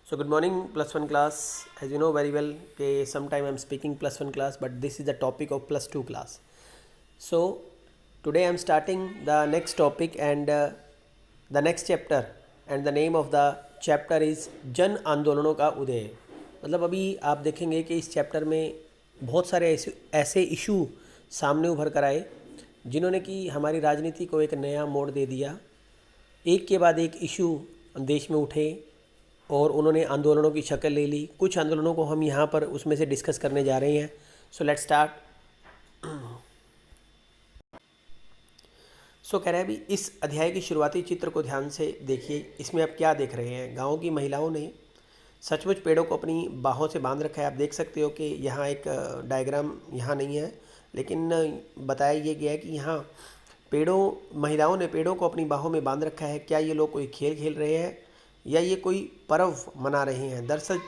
So good morning, plus one class. As you know very well, okay, sometime I'm speaking plus one class, but this is the topic of plus two class. So today I'm starting the next topic and the next chapter, and the name of the chapter is जन आंदोलनों का उदय. मतलब अभी आप देखेंगे कि इस chapter में बहुत सारे ऐसे इशू सामने उभर कर आए जिन्होंने कि हमारी राजनीति को एक नया मोड़ दे दिया. एक के बाद एक इशू देश में उठे और उन्होंने आंदोलनों की शक्ल ले ली. कुछ आंदोलनों को हम यहाँ पर उसमें से डिस्कस करने जा रहे हैं. So let's start. सो कह रहा है भी इस अध्याय की शुरुआती चित्र को ध्यान से देखिए. इसमें आप क्या देख रहे हैं? गांव की महिलाओं ने सचमुच पेड़ों को अपनी बाहों से बांध रखा है. आप देख सकते हो कि यहाँ एक डायग्राम यहाँ नहीं है, लेकिन बताया ये गया है कि यहाँ महिलाओं ने पेड़ों को अपनी बाहों में बांध रखा है. क्या ये लोग कोई खेल खेल रहे हैं या ये कोई पर्व मना रहे हैं? दरअसल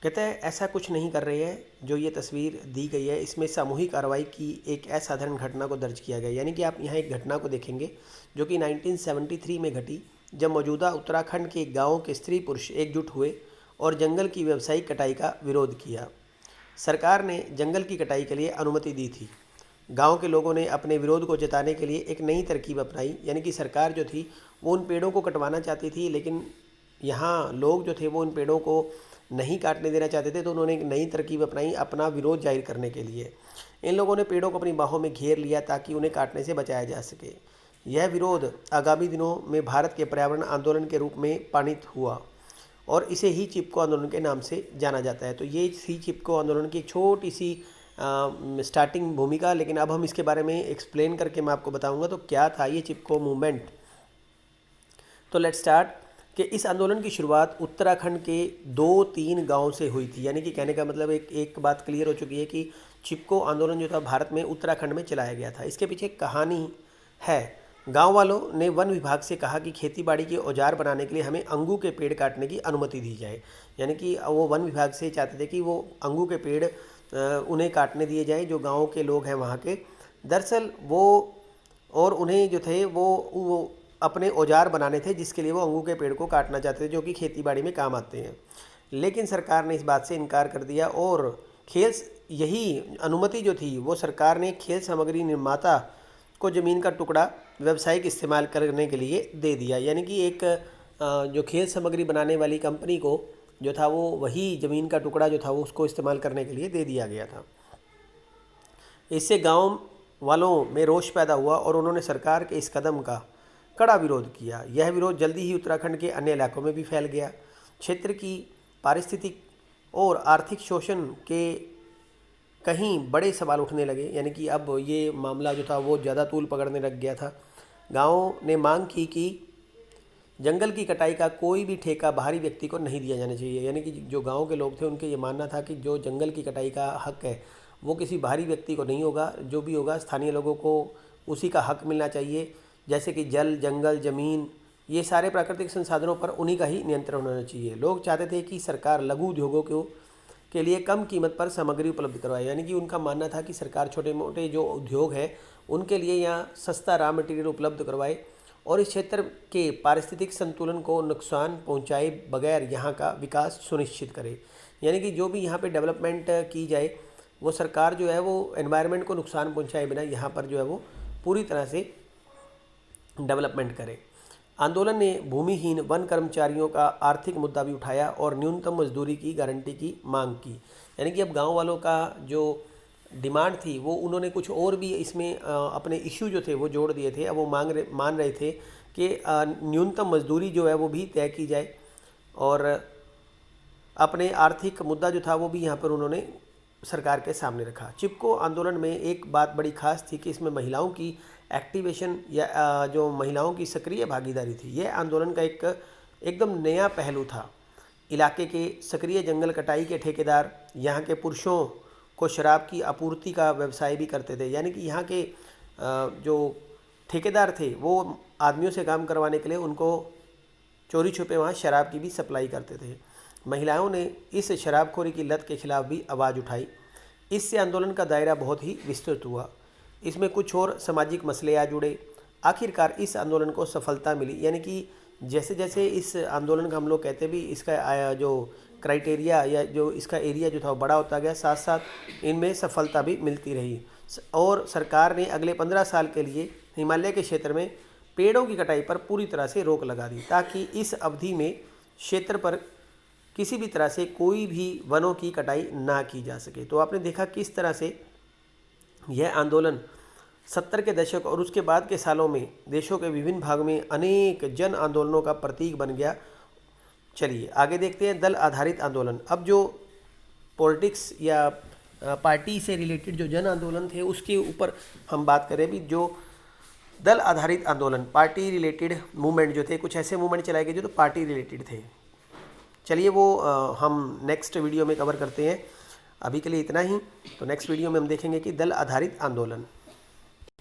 कहते हैं ऐसा कुछ नहीं कर रहे हैं. जो ये तस्वीर दी गई है इसमें सामूहिक कार्रवाई की एक असाधारण घटना को दर्ज किया गया. यानी कि आप यहाँ एक घटना को देखेंगे जो कि 1973 में घटी, जब मौजूदा उत्तराखंड के गाँव के स्त्री पुरुष एकजुट हुए और जंगल की व्यावसायिक कटाई का विरोध किया. सरकार ने जंगल की कटाई के लिए अनुमति दी थी. गांव के लोगों ने अपने विरोध को जताने के लिए एक नई तरकीब अपनाई. यानी कि सरकार जो थी वो उन पेड़ों को कटवाना चाहती थी, लेकिन यहाँ लोग जो थे वो उन पेड़ों को नहीं काटने देना चाहते थे. तो उन्होंने एक नई तरकीब अपनाई अपना विरोध जाहिर करने के लिए. इन लोगों ने पेड़ों को अपनी बाहों में घेर लिया ताकि उन्हें काटने से बचाया जा सके. यह विरोध आगामी दिनों में भारत के पर्यावरण आंदोलन के रूप में पाणित हुआ और इसे ही चिपको आंदोलन के नाम से जाना जाता है. तो ये ही चिपको आंदोलन की एक छोटी सी स्टार्टिंग भूमिका, लेकिन अब हम इसके बारे में एक्सप्लेन करके मैं आपको बताऊंगा तो क्या था ये चिपको मूवमेंट. तो लेट्स स्टार्ट. कि इस आंदोलन की शुरुआत उत्तराखंड के 2-3 गांव से हुई थी. यानी कि कहने का मतलब एक बात क्लियर हो चुकी है कि चिपको आंदोलन जो था भारत में उत्तराखंड में चलाया गया था. इसके पीछे कहानी है. गांव वालों ने वन विभाग से कहा कि खेतीबाड़ी के औजार बनाने के लिए हमें अंगू के पेड़ काटने की अनुमति दी जाए. यानी कि वो वन विभाग से चाहते थे कि वो अंगू के पेड़ उन्हें काटने दिए जाए जो गांव के लोग हैं वहाँ के. दरअसल वो और उन्हें जो थे वो अपने औजार बनाने थे जिसके लिए वो अंगू के पेड़ को काटना चाहते थे, जो कि खेतीबाड़ी में काम आते हैं. लेकिन सरकार ने इस बात से इनकार कर दिया और यही अनुमति जो थी वो सरकार ने खेल सामग्री निर्माता को ज़मीन का टुकड़ा व्यावसायिक इस्तेमाल करने के लिए दे दिया. यानी कि एक जो खेल सामग्री बनाने वाली कंपनी को जो था वो वही ज़मीन का टुकड़ा जो था वो उसको इस्तेमाल करने के लिए दे दिया गया था. इससे गांव वालों में रोष पैदा हुआ और उन्होंने सरकार के इस कदम का कड़ा विरोध किया. यह विरोध जल्दी ही उत्तराखंड के अन्य इलाकों में भी फैल गया. क्षेत्र की पारिस्थितिक और आर्थिक शोषण के कहीं बड़े सवाल उठने लगे. यानी कि अब ये मामला जो था वो ज़्यादा तूल पकड़ने लग गया था. गाँव ने मांग की कि जंगल की कटाई का कोई भी ठेका बाहरी व्यक्ति को नहीं दिया जाना चाहिए. यानी कि जो गांव के लोग थे उनके ये मानना था कि जो जंगल की कटाई का हक है वो किसी बाहरी व्यक्ति को नहीं होगा. जो भी होगा स्थानीय लोगों को उसी का हक मिलना चाहिए. जैसे कि जल, जंगल, ज़मीन, ये सारे प्राकृतिक संसाधनों पर उन्हीं का ही नियंत्रण होना चाहिए. लोग चाहते थे कि सरकार लघु उद्योगों के लिए कम कीमत पर सामग्री उपलब्ध करवाए. यानी कि उनका मानना था कि सरकार छोटे मोटे जो उद्योग हैं उनके लिए यहाँ सस्ता रॉ मटेरियल उपलब्ध करवाए और इस क्षेत्र के पारिस्थितिक संतुलन को नुकसान पहुंचाए बगैर यहाँ का विकास सुनिश्चित करे. यानी कि जो भी यहाँ पे डेवलपमेंट की जाए वो सरकार जो है वो एनवायरनमेंट को नुकसान पहुंचाए बिना यहाँ पर जो है वो पूरी तरह से डेवलपमेंट करे. आंदोलन ने भूमिहीन वन कर्मचारियों का आर्थिक मुद्दा भी उठाया और न्यूनतम मजदूरी की गारंटी की मांग की. यानी कि अब गांव वालों का जो डिमांड थी वो उन्होंने कुछ और भी इसमें अपने इश्यू जो थे वो जोड़ दिए थे. अब वो मान रहे थे कि न्यूनतम मजदूरी जो है वो भी तय की जाए और अपने आर्थिक मुद्दा जो था वो भी यहाँ पर उन्होंने सरकार के सामने रखा. चिपको आंदोलन में एक बात बड़ी खास थी कि इसमें महिलाओं की एक्टिवेशन या जो महिलाओं की सक्रिय भागीदारी थी. यह आंदोलन का एकदम नया पहलू था. इलाके के सक्रिय जंगल कटाई के ठेकेदार यहाँ के पुरुषों को शराब की आपूर्ति का व्यवसाय भी करते थे. यानी कि यहाँ के जो ठेकेदार थे वो आदमियों से काम करवाने के लिए उनको चोरी छुपे वहाँ शराब की भी सप्लाई करते थे. महिलाओं ने इस शराबखोरी की लत के खिलाफ भी आवाज़ उठाई. इससे आंदोलन का दायरा बहुत ही विस्तृत हुआ. इसमें कुछ और सामाजिक मसले आ जुड़े. आखिरकार इस आंदोलन को सफलता मिली। यानी कि जैसे जैसे इस आंदोलन का हम लोग कहते भी इसका जो क्राइटेरिया या जो इसका एरिया जो था वो बड़ा होता गया, साथ साथ इनमें सफलता भी मिलती रही। और सरकार ने अगले 15 साल के लिए हिमालय के क्षेत्र में पेड़ों की कटाई पर पूरी तरह से रोक लगा दी, ताकि इस अवधि में क्षेत्र पर किसी भी तरह से कोई भी वनों की कटाई ना की जा सके। तो आपने देखा किस तरह से यह आंदोलन 70 के दशक और उसके बाद के सालों में देशों के विभिन्न भागों में अनेक जन आंदोलनों का प्रतीक बन गया। चलिए आगे देखते हैं दल आधारित आंदोलन। अब जो पॉलिटिक्स या पार्टी से रिलेटेड जो जन आंदोलन थे उसके ऊपर हम बात करें भी, जो दल आधारित आंदोलन, पार्टी रिलेटेड मूवमेंट जो थे, कुछ ऐसे मूवमेंट चलाए गए जो तो पार्टी रिलेटेड थे। चलिए वो हम नेक्स्ट वीडियो में कवर करते हैं। अभी के लिए इतना ही। तो नेक्स्ट वीडियो में हम देखेंगे कि दल आधारित आंदोलन।